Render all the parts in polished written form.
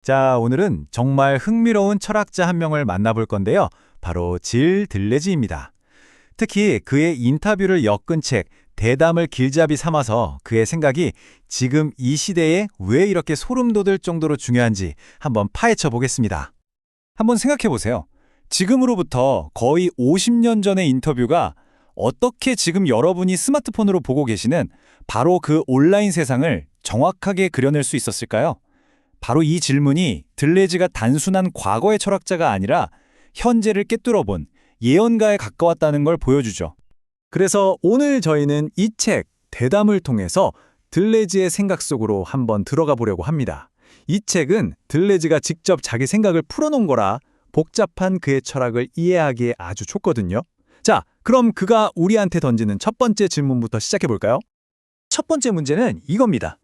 자, 오늘은 정말 흥미로운 철학자 한 명을 만나볼 건데요. 바로 질 들레지입니다. 특히 그의 인터뷰를 엮은 책 대담을 길잡이 삼아서 그의 생각이 지금 이 시대에 왜 이렇게 소름 돋을 정도로 중요한지 한번 파헤쳐 보겠습니다. 한번 생각해 보세요. 지금으로부터 거의 50년 전의 인터뷰가 어떻게 지금 여러분이 스마트폰으로 보고 계시는 바로 그 온라인 세상을 정확하게 그려낼 수 있었을까요? 바로 이 질문이 들레즈가 단순한 과거의 철학자가 아니라 현재를 꿰뚫어본 예언가에 가까웠다는 걸 보여주죠. 그래서 오늘 저희는 이 책 대담을 통해서 들레즈의 생각 속으로 한번 들어가 보려고 합니다. 이 책은 들레즈가 직접 자기 생각을 풀어놓은 거라 복잡한 그의 철학을 이해하기에 아주 좋거든요. 자, 그럼 그가 우리한테 던지는 첫 번째 질문부터 시작해 볼까요? 첫 번째 문제는 이겁니다.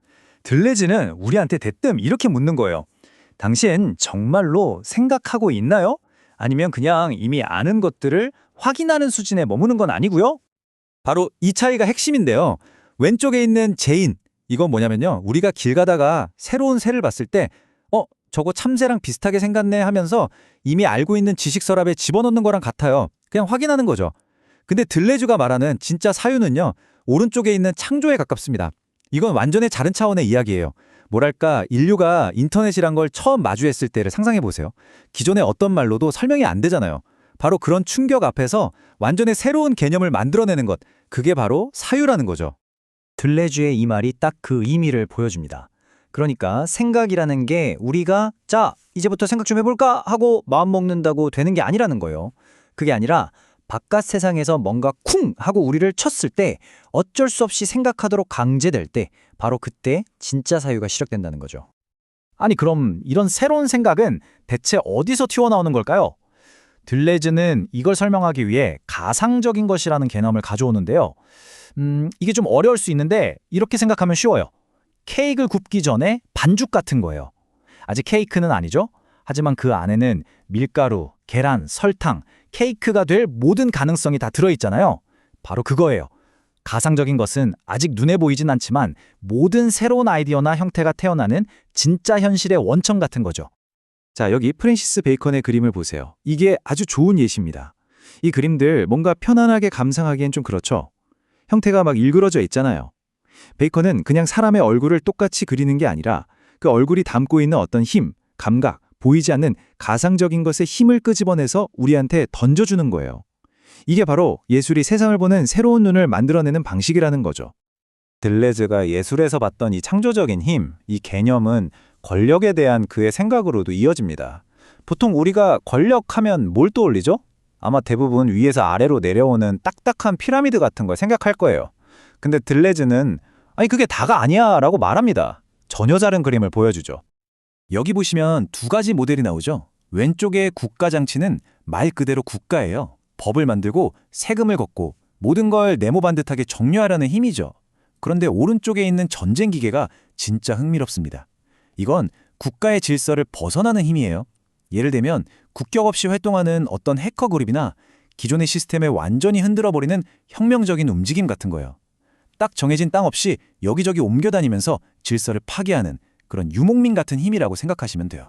들레즈는 우리한테 대뜸 이렇게 묻는 거예요. 당신 정말로 생각하고 있나요? 아니면 그냥 이미 아는 것들을 확인하는 수준에 머무는 건 아니고요? 바로 이 차이가 핵심인데요. 왼쪽에 있는 제인, 이건 뭐냐면요. 우리가 길 가다가 새로운 새를 봤을 때 저거 참새랑 비슷하게 생겼네 하면서 이미 알고 있는 지식 서랍에 집어넣는 거랑 같아요. 그냥 확인하는 거죠. 근데 들레즈가 말하는 진짜 사유는요. 오른쪽에 있는 창조에 가깝습니다. 이건 완전히 다른 차원의 이야기예요. 뭐랄까, 인류가 인터넷이란 걸 처음 마주했을 때를 상상해 보세요. 기존의 어떤 말로도 설명이 안 되잖아요. 바로 그런 충격 앞에서 완전히 새로운 개념을 만들어내는 것, 그게 바로 사유라는 거죠. 들레즈의 이 말이 딱 그 의미를 보여줍니다. 그러니까 생각이라는 게 우리가 자, 이제부터 생각 좀 해볼까 하고 마음먹는다고 되는 게 아니라는 거예요. 그게 아니라 바깥 세상에서 뭔가 쿵 하고 우리를 쳤을 때 어쩔 수 없이 생각하도록 강제될 때 바로 그때 진짜 사유가 시작된다는 거죠. 아니 그럼 이런 새로운 생각은 대체 어디서 튀어나오는 걸까요? 들레즈는 이걸 설명하기 위해 가상적인 것이라는 개념을 가져오는데요. 이게 좀 어려울 수 있는데 이렇게 생각하면 쉬워요. 케이크를 굽기 전에 반죽 같은 거예요. 아직 케이크는 아니죠? 하지만 그 안에는 밀가루, 계란, 설탕, 케이크가 될 모든 가능성이 다 들어있잖아요. 바로 그거예요. 가상적인 것은 아직 눈에 보이진 않지만 모든 새로운 아이디어나 형태가 태어나는 진짜 현실의 원천 같은 거죠. 자, 여기 프랜시스 베이컨의 그림을 보세요. 이게 아주 좋은 예시입니다. 이 그림들 뭔가 편안하게 감상하기엔 좀 그렇죠? 형태가 막 일그러져 있잖아요. 베이컨은 그냥 사람의 얼굴을 똑같이 그리는 게 아니라 그 얼굴이 담고 있는 어떤 힘, 감각, 보이지 않는 가상적인 것의 힘을 끄집어내서 우리한테 던져주는 거예요. 이게 바로 예술이 세상을 보는 새로운 눈을 만들어내는 방식이라는 거죠. 들레즈가 예술에서 봤던 이 창조적인 힘, 이 개념은 권력에 대한 그의 생각으로도 이어집니다. 보통 우리가 권력하면 뭘 떠올리죠? 아마 대부분 위에서 아래로 내려오는 딱딱한 피라미드 같은 걸 생각할 거예요. 근데 들레즈는 아니 그게 다가 아니야 라고 말합니다. 전혀 다른 그림을 보여주죠. 여기 보시면 두 가지 모델이 나오죠. 왼쪽의 국가장치는 말 그대로 국가예요. 법을 만들고 세금을 걷고 모든 걸 네모반듯하게 정리하려는 힘이죠. 그런데 오른쪽에 있는 전쟁 기계가 진짜 흥미롭습니다. 이건 국가의 질서를 벗어나는 힘이에요. 예를 들면 국격 없이 활동하는 어떤 해커 그룹이나 기존의 시스템을 완전히 흔들어버리는 혁명적인 움직임 같은 거예요. 딱 정해진 땅 없이 여기저기 옮겨다니면서 질서를 파괴하는 그런 유목민 같은 힘이라고 생각하시면 돼요.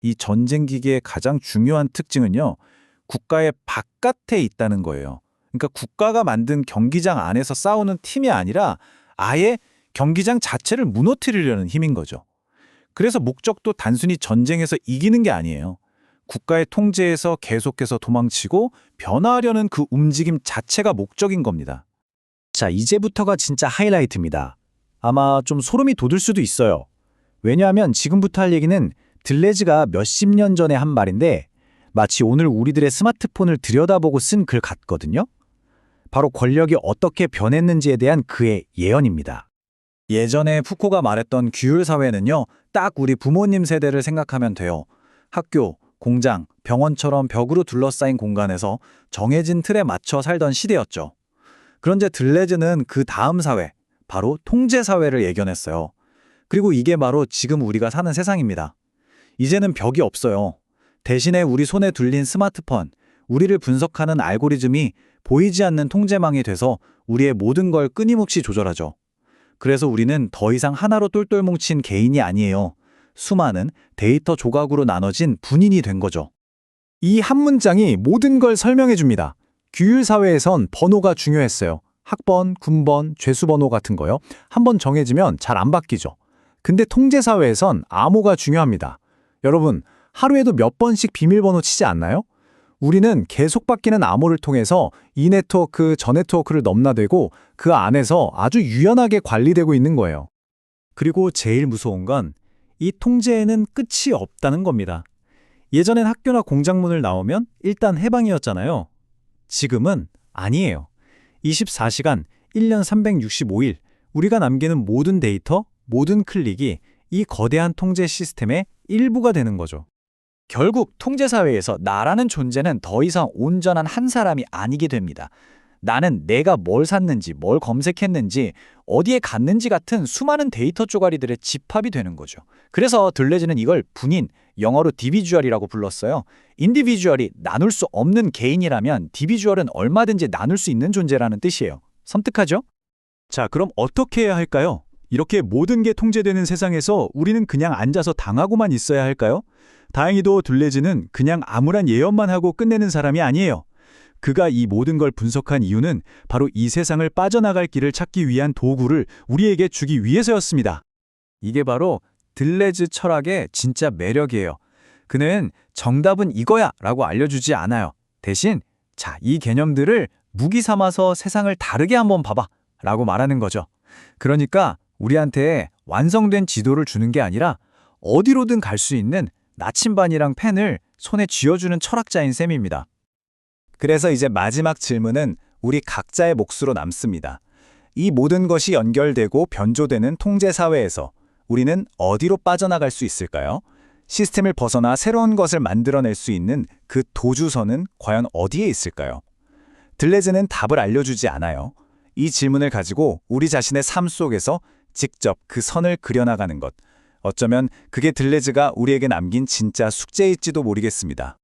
이 전쟁 기계의 가장 중요한 특징은요. 국가의 바깥에 있다는 거예요. 그러니까 국가가 만든 경기장 안에서 싸우는 팀이 아니라 아예 경기장 자체를 무너뜨리려는 힘인 거죠. 그래서 목적도 단순히 전쟁에서 이기는 게 아니에요. 국가의 통제에서 계속해서 도망치고 변화하려는 그 움직임 자체가 목적인 겁니다. 자, 이제부터가 진짜 하이라이트입니다. 아마 좀 소름이 돋을 수도 있어요. 왜냐하면 지금부터 할 얘기는 들레즈가 몇십 년 전에 한 말인데 마치 오늘 우리들의 스마트폰을 들여다보고 쓴 글 같거든요. 바로 권력이 어떻게 변했는지에 대한 그의 예언입니다. 예전에 푸코가 말했던 규율 사회는요. 딱 우리 부모님 세대를 생각하면 돼요. 학교, 공장, 병원처럼 벽으로 둘러싸인 공간에서 정해진 틀에 맞춰 살던 시대였죠. 그런데 들레즈는 그 다음 사회, 바로 통제 사회를 예견했어요. 그리고 이게 바로 지금 우리가 사는 세상입니다. 이제는 벽이 없어요. 대신에 우리 손에 둘린 스마트폰, 우리를 분석하는 알고리즘이 보이지 않는 통제망이 돼서 우리의 모든 걸 끊임없이 조절하죠. 그래서 우리는 더 이상 하나로 똘똘 뭉친 개인이 아니에요. 수많은 데이터 조각으로 나눠진 분인이 된 거죠. 이 한 문장이 모든 걸 설명해 줍니다. 규율 사회에선 번호가 중요했어요. 학번, 군번, 죄수번호 같은 거요. 한번 정해지면 잘 안 바뀌죠. 근데 통제 사회에선 암호가 중요합니다. 여러분, 하루에도 몇 번씩 비밀번호 치지 않나요? 우리는 계속 바뀌는 암호를 통해서 이 네트워크, 저 네트워크를 넘나들고 그 안에서 아주 유연하게 관리되고 있는 거예요. 그리고 제일 무서운 건 이 통제에는 끝이 없다는 겁니다. 예전엔 학교나 공장문을 나오면 일단 해방이었잖아요. 지금은 아니에요. 24시간, 1년 365일 우리가 남기는 모든 데이터, 모든 클릭이 이 거대한 통제 시스템의 일부가 되는 거죠. 결국 통제사회에서 나라는 존재는 더 이상 온전한 한 사람이 아니게 됩니다. 나는 내가 뭘 샀는지, 뭘 검색했는지, 어디에 갔는지 같은 수많은 데이터 쪼가리들의 집합이 되는 거죠. 그래서 들레즈는 이걸 분인, 영어로 디비주얼이라고 불렀어요. 인디비주얼이 나눌 수 없는 개인이라면 디비주얼은 얼마든지 나눌 수 있는 존재라는 뜻이에요. 섬뜩하죠? 자, 그럼 어떻게 해야 할까요? 이렇게 모든 게 통제되는 세상에서 우리는 그냥 앉아서 당하고만 있어야 할까요? 다행히도 둘레즈는 그냥 암울한 예언만 하고 끝내는 사람이 아니에요. 그가 이 모든 걸 분석한 이유는 바로 이 세상을 빠져나갈 길을 찾기 위한 도구를 우리에게 주기 위해서였습니다. 이게 바로 들레즈 철학의 진짜 매력이에요. 그는 정답은 이거야 라고 알려주지 않아요. 대신 자, 이 개념들을 무기 삼아서 세상을 다르게 한번 봐봐 라고 말하는 거죠. 그러니까 우리한테 완성된 지도를 주는 게 아니라 어디로든 갈 수 있는 나침반이랑 펜을 손에 쥐어주는 철학자인 셈입니다. 그래서 이제 마지막 질문은 우리 각자의 몫으로 남습니다. 이 모든 것이 연결되고 변조되는 통제 사회에서 우리는 어디로 빠져나갈 수 있을까요? 시스템을 벗어나 새로운 것을 만들어낼 수 있는 그 도주선은 과연 어디에 있을까요? 들레즈는 답을 알려주지 않아요. 이 질문을 가지고 우리 자신의 삶 속에서 직접 그 선을 그려나가는 것. 어쩌면 그게 들레즈가 우리에게 남긴 진짜 숙제일지도 모르겠습니다.